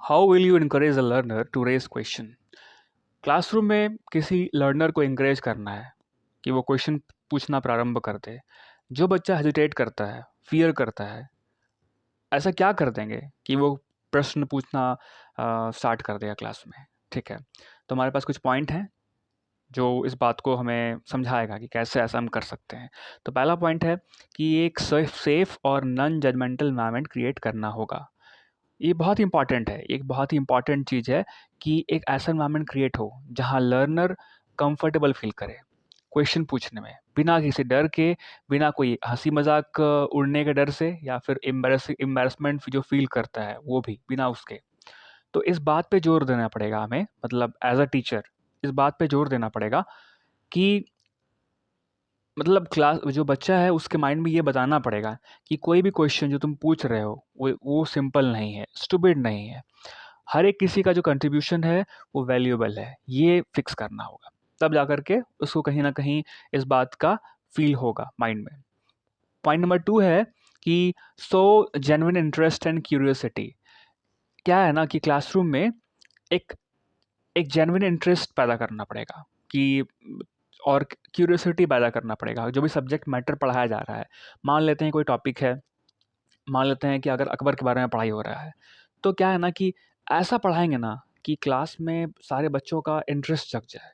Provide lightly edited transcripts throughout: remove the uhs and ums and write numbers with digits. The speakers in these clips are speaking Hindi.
How will you encourage a learner to raise question? Classroom में किसी लर्नर को इंकरेज करना है कि वो क्वेश्चन पूछना प्रारंभ कर दे। जो बच्चा हेजिटेट करता है, फियर करता है, ऐसा क्या कर देंगे कि वो प्रश्न पूछना स्टार्ट कर देगा क्लास में। ठीक है, तो हमारे पास कुछ पॉइंट हैं जो इस बात को हमें समझाएगा कि कैसे ऐसा हम कर सकते हैं। तो पहला पॉइंट है कि एक सेफ और नॉन जजमेंटल एनवायरनमेंट क्रिएट करना होगा। ये बहुत इंपॉर्टेंट है, एक बहुत ही इंपॉर्टेंट चीज़ है कि एक ऐसा एनवायरनमेंट क्रिएट हो जहाँ लर्नर कंफर्टेबल फील करे क्वेश्चन पूछने में, बिना किसी डर के, बिना कोई हंसी मजाक उड़ने के डर से, या फिर एम्बेरसमेंट जो फील करता है वो भी बिना उसके। तो इस बात पे जोर देना पड़ेगा हमें, मतलब एज अ टीचर इस बात पे जोर देना पड़ेगा कि मतलब क्लास जो बच्चा है उसके माइंड में ये बताना पड़ेगा कि कोई भी क्वेश्चन जो तुम पूछ रहे हो वो सिंपल नहीं है, स्टूपिड नहीं है। हर एक किसी का जो कंट्रीब्यूशन है वो वैल्यूएबल है, ये फिक्स करना होगा। तब जा कर के उसको कहीं ना कहीं इस बात का फील होगा माइंड में। पॉइंट नंबर 2 है कि सो जेन्युइन इंटरेस्ट एंड क्यूरियोसिटी। क्या है ना कि क्लासरूम में एक एक जेन्युइन इंटरेस्ट पैदा करना पड़ेगा कि और क्यूरियोसिटी पैदा करना पड़ेगा जो भी सब्जेक्ट मैटर पढ़ाया जा रहा है। मान लेते हैं कोई टॉपिक है, मान लेते हैं कि अगर अकबर के बारे में पढ़ाई हो रहा है, तो क्या है ना कि ऐसा पढ़ाएंगे ना कि क्लास में सारे बच्चों का इंटरेस्ट जग जाए।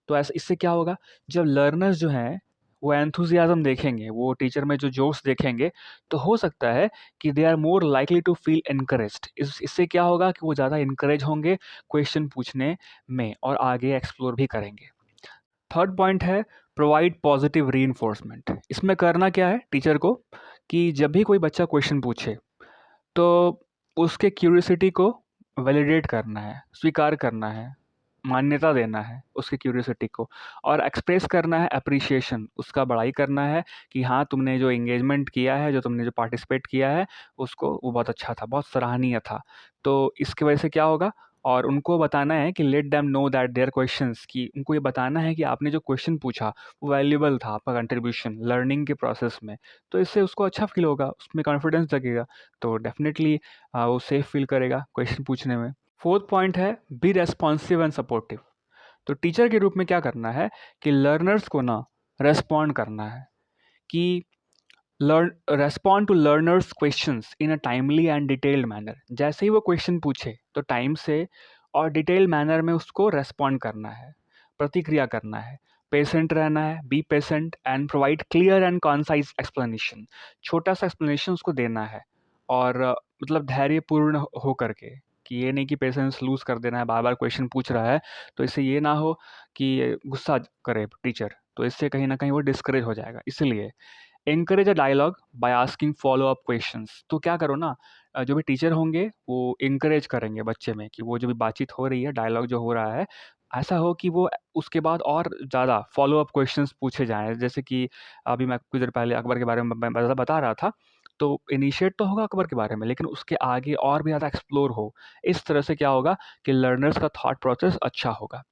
तो ऐसा इससे क्या होगा, जब लर्नर्स जो हैं वो एंथुजियाज्म देखेंगे, वो टीचर में जो जोश देखेंगे, तो हो सकता है कि they are more likely to feel encouraged. इससे क्या होगा कि वो ज़्यादा इनकरेज होंगे क्वेश्चन पूछने में और आगे एक्सप्लोर भी करेंगे। थर्ड पॉइंट है प्रोवाइड पॉजिटिव रीइंफोर्समेंट। इसमें करना क्या है टीचर को कि जब भी कोई बच्चा क्वेश्चन पूछे तो उसके क्यूरियोसिटी को वैलिडेट करना है, स्वीकार करना है, मान्यता देना है उसकी क्यूरियोसिटी को, और एक्सप्रेस करना है अप्रिशिएशन, उसका बड़ाई करना है कि हाँ तुमने जो एंगेजमेंट किया है, जो तुमने जो पार्टिसिपेट किया है उसको, वो बहुत अच्छा था, बहुत सराहनीय था। तो इसकी वजह से क्या होगा, और उनको बताना है कि let them know that their questions, कि उनको ये बताना है कि आपने जो क्वेश्चन पूछा वो वैल्यूएबल था, आपका कंट्रीब्यूशन लर्निंग के प्रोसेस में। तो इससे उसको अच्छा फील होगा, उसमें कॉन्फिडेंस जगेगा, तो डेफिनेटली वो सेफ फील करेगा क्वेश्चन पूछने में। फोर्थ पॉइंट है बी रेस्पॉन्सिव एंड सपोर्टिव। तो टीचर के रूप में क्या करना है कि लर्नर्स को ना रेस्पॉन्ड करना है कि learn respond to learners questions in a timely and detailed manner. जैसे ही वो क्वेश्चन पूछे तो टाइम से और डिटेल्ड मैनर में उसको रेस्पॉन्ड करना है, प्रतिक्रिया करना है, पेशेंट रहना है, be patient and provide clear and concise explanation. छोटा सा एक्सप्लेनेशन उसको देना है, और मतलब धैर्यपूर्ण हो करके, कि ये नहीं कि पेशेंस लूज कर देना है, बार बार क्वेश्चन पूछ रहा है तो इससे ये ना हो कि गुस्सा करे टीचर, तो इससे कहीं ना कहीं वो डिस्करेज हो जाएगा। इसलिए encourage a dialogue by asking follow up questions. तो क्या करो ना, जो भी टीचर होंगे वो इंकरेज करेंगे बच्चे में कि वो जो भी बातचीत हो रही है, डायलॉग जो हो रहा है, ऐसा हो कि वो उसके बाद और ज़्यादा फॉलो अप क्वेश्चंस पूछे जाएँ। जैसे कि अभी मैं कुछ देर पहले अकबर के बारे में मैं बता रहा था, तो इनिशिएट तो होगा अकबर के बारे में, लेकिन उसके आगे और भी ज़्यादा एक्सप्लोर हो। इस तरह से क्या होगा कि लर्नर्स का थॉट प्रोसेस अच्छा होगा।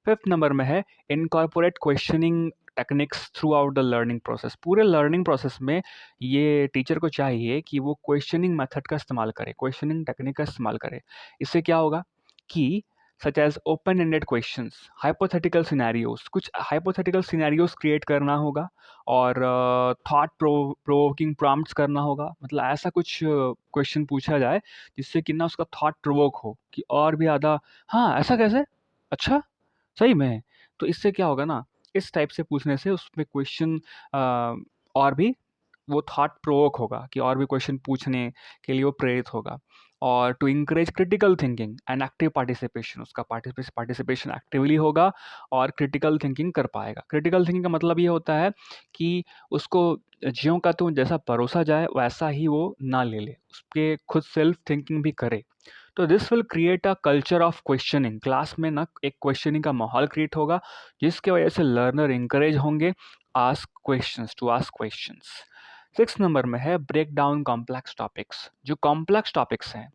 फिफ्थ नंबर में है incorporate questioning techniques through out the learning process. पूरे लर्निंग प्रोसेस में ये टीचर को चाहिए कि वो क्वेश्चनिंग मेथड का इस्तेमाल करे, क्वेश्चनिंग टेक्निक का इस्तेमाल करे। इससे क्या होगा कि such as open ended questions, hypothetical scenarios, कुछ हाइपोथेटिकल सिनेरियोज क्रिएट करना होगा, और थॉट प्रोवोकिंग प्रॉम्प्ट्स करना होगा। मतलब ऐसा कुछ क्वेश्चन पूछा जाए जिससे कि ना उसका थॉट प्रोवोक हो कि और भी ज़्यादा, हाँ ऐसा कैसे, अच्छा सही में। तो इससे क्या होगा ना, इस टाइप से पूछने से उसमें क्वेश्चन और भी वो थॉट प्रोवोक होगा कि और भी क्वेश्चन पूछने के लिए वो प्रेरित होगा। और to encourage critical thinking and active participation, उसका पार्टिसिपेशन एक्टिवली होगा और क्रिटिकल थिंकिंग कर पाएगा। क्रिटिकल थिंकिंग का मतलब ये होता है कि उसको ज्यों का त्यों जैसा परोसा जाए वैसा ही वो ना ले ले, उसके खुद सेल्फ थिंकिंग भी करे। तो this will create a culture of questioning. Class में ना एक क्वेश्चनिंग का माहौल क्रिएट होगा जिसके वजह से लर्नर इंकरेज होंगे आस्क क्वेश्चंस। सिक्स नंबर में है ब्रेक डाउन कॉम्प्लेक्स टॉपिक्स। जो कॉम्प्लेक्स टॉपिक्स हैं,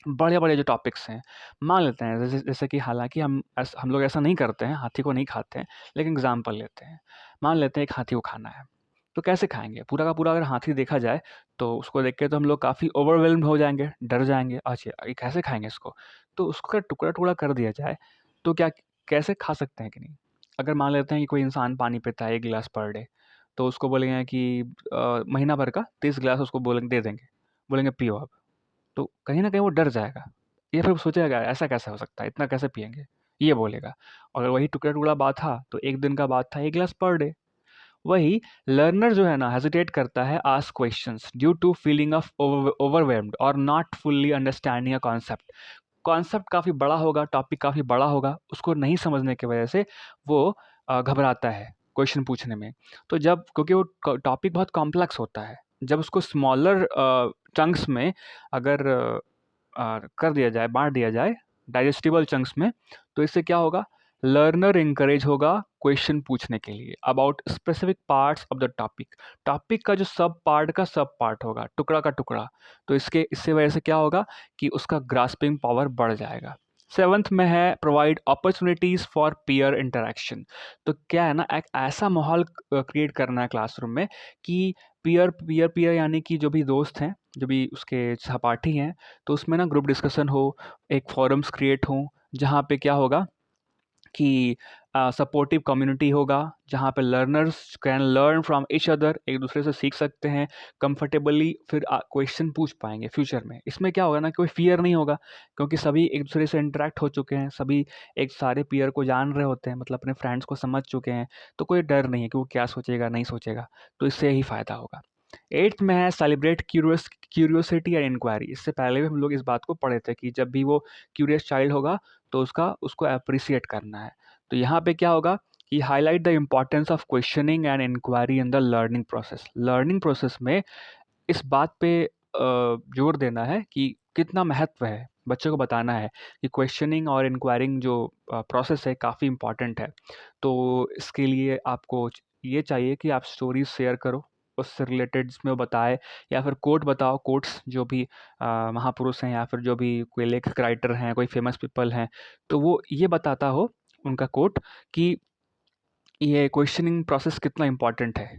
बड़े बड़े जो टॉपिक्स हैं, मान लेते हैं जैसे जैसे कि हालांकि हम लोग ऐसा नहीं करते हैं, हाथी को नहीं खाते हैं, लेकिन एग्जाम्पल लेते हैं। मान लेते हैं एक हाथी को खाना है, तो कैसे खाएंगे? पूरा का पूरा अगर हाथी देखा जाए तो उसको देख के तो हम लोग काफ़ी ओवरवेल्म्ड हो जाएंगे, डर जाएंगे, अच्छा ये कैसे खाएंगे इसको? तो उसका टुकड़ा टुकड़ा कर दिया जाए तो क्या कैसे खा सकते हैं कि नहीं? अगर मान लेते हैं कि कोई इंसान पानी पीता है 1 गिलास पर डे, तो उसको बोलेंगे कि महीना भर का 30 गिलास उसको बोलेंगे दे देंगे, बोलेंगे पियो आप। तो कहीं न कहीं वो डर जाएगा। या फिर सोचेगा ऐसा कैसे हो सकता है? इतना कैसे पिएँगे? ये बोलेगा। अगर वही टुकड़ा-टुकड़ा बात था तो 1 दिन का बात था 1 गिलास पर डे। वही लर्नर जो है ना हेजिटेट करता है ask questions due to feeling of overwhelmed और not fully understanding a concept. Concept काफ़ी बड़ा होगा, टॉपिक काफ़ी बड़ा होगा, उसको नहीं समझने की वजह से वो घबराता है क्वेश्चन पूछने में। तो जब क्योंकि वो टॉपिक बहुत कॉम्प्लेक्स होता है, जब उसको स्मॉलर चंक्स में अगर कर दिया जाए, बाँट दिया जाए डाइजेस्टिबल चंक्स में, तो इससे क्या होगा? लर्नर एनकरेज होगा क्वेश्चन पूछने के लिए about specific parts of the topic. Topic का जो सब पार्ट का सब पार्ट होगा, टुकड़ा का टुकड़ा। तो इससे वजह से क्या होगा कि उसका ग्रास्पिंग पावर बढ़ जाएगा। 7th में है provide opportunities for peer interaction. तो क्या है ना, एक ऐसा माहौल क्रिएट करना है क्लासरूम में कि पीयर पीयर पीयर यानी कि जो भी दोस्त हैं, जो भी उसके सहपाठी हैं, तो उसमें ना ग्रुप डिस्कशन हो, एक फोरम्स क्रिएट हों, जहाँ पे क्या होगा कि सपोर्टिव कम्युनिटी होगा, जहाँ पे learners can learn from each other, एक दूसरे से सीख सकते हैं कंफर्टेबली, फिर क्वेश्चन पूछ पाएंगे फ्यूचर में। इसमें क्या होगा ना, कोई फियर नहीं होगा क्योंकि सभी एक दूसरे से इंटरेक्ट हो चुके हैं, सभी एक सारे पीयर को जान रहे होते हैं, मतलब अपने फ्रेंड्स को समझ चुके हैं, तो कोई डर नहीं है कि वो क्या सोचेगा नहीं सोचेगा। तो इससे ही फ़ायदा होगा। 8th में है सेलिब्रेट क्यूरियोसिटी एंड इंक्वायरी। इससे पहले भी हम लोग इस बात को पढ़े थे कि जब भी वो क्यूरियस चाइल्ड होगा तो उसको अप्रिसिएट करना है। तो यहाँ पे क्या होगा कि highlight the importance of questioning and inquiry in the learning process. Learning process में इस बात पे जोर देना है कि कितना महत्व है, बच्चों को बताना है कि क्वेश्चनिंग और इंक्वायरिंग जो प्रोसेस है काफ़ी इम्पॉर्टेंट है। तो इसके लिए आपको ये चाहिए कि आप स्टोरीज शेयर करो उससे रिलेटेड, जिसमें वो बताए, या फिर कोट बताओ, कोट्स जो भी महापुरुष हैं या फिर जो भी कोई लेखक राइटर हैं, कोई फेमस पीपल हैं, तो वो ये बताता हो उनका कोट कि ये क्वेश्चनिंग प्रोसेस कितना इम्पॉर्टेंट है।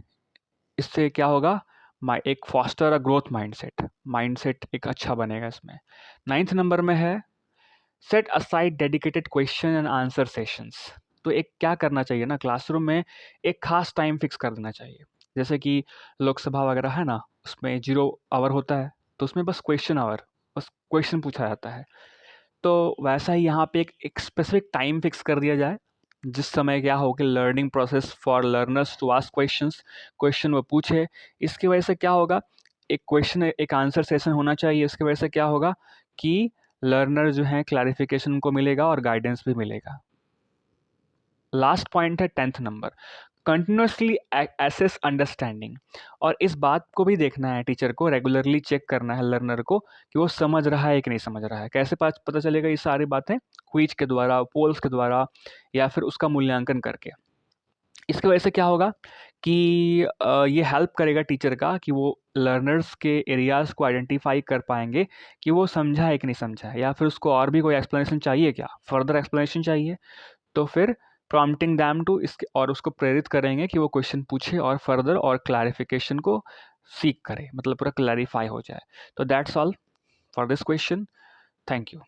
इससे क्या होगा, एक foster a growth mindset, mindset एक अच्छा बनेगा इसमें। 9th नंबर में है set aside dedicated question and answer sessions. तो एक क्या करना चाहिए ना, क्लासरूम में एक खास टाइम फिक्स कर देना चाहिए। जैसे कि लोकसभा वगैरह है ना, उसमें 0 आवर होता है, तो उसमें बस क्वेश्चन आवर, बस क्वेश्चन पूछा जाता है। तो वैसा ही यहाँ पे एक स्पेसिफिक टाइम फिक्स कर दिया जाए, जिस समय क्या हो कि learning process for learners to ask questions, question वो पूछे। इसकी वजह से क्या होगा, एक क्वेश्चन एक आंसर सेशन होना चाहिए। इसकी वजह से क्या होगा कि लर्नर जो हैं क्लैरिफिकेशन को मिलेगा और गाइडेंस भी मिलेगा। लास्ट पॉइंट है 10th number, continuously assess understanding. और इस बात को भी देखना है, टीचर को रेगुलरली चेक करना है लर्नर को कि वो समझ रहा है कि नहीं समझ रहा है। कैसे पता चलेगा ये सारी बातें? क्विज के द्वारा, पोल्स के द्वारा, या फिर उसका मूल्यांकन करके। इसकी वजह से क्या होगा कि ये हेल्प करेगा टीचर का कि वो लर्नर्स के एरियाज़ को आइडेंटिफाई कर पाएंगे कि वो समझा है कि नहीं समझा है, या फिर उसको और भी कोई एक्सप्लेनेशन चाहिए, क्या फर्दर एक्सप्लेनेशन चाहिए। तो फिर प्रॉम्प्टिंग दैम टू इसके, और उसको प्रेरित करेंगे कि वो क्वेश्चन पूछे और फर्दर और क्लैरिफिकेशन को सीख करे, मतलब पूरा क्लैरिफाई हो जाए। तो that's all for this question. Thank you.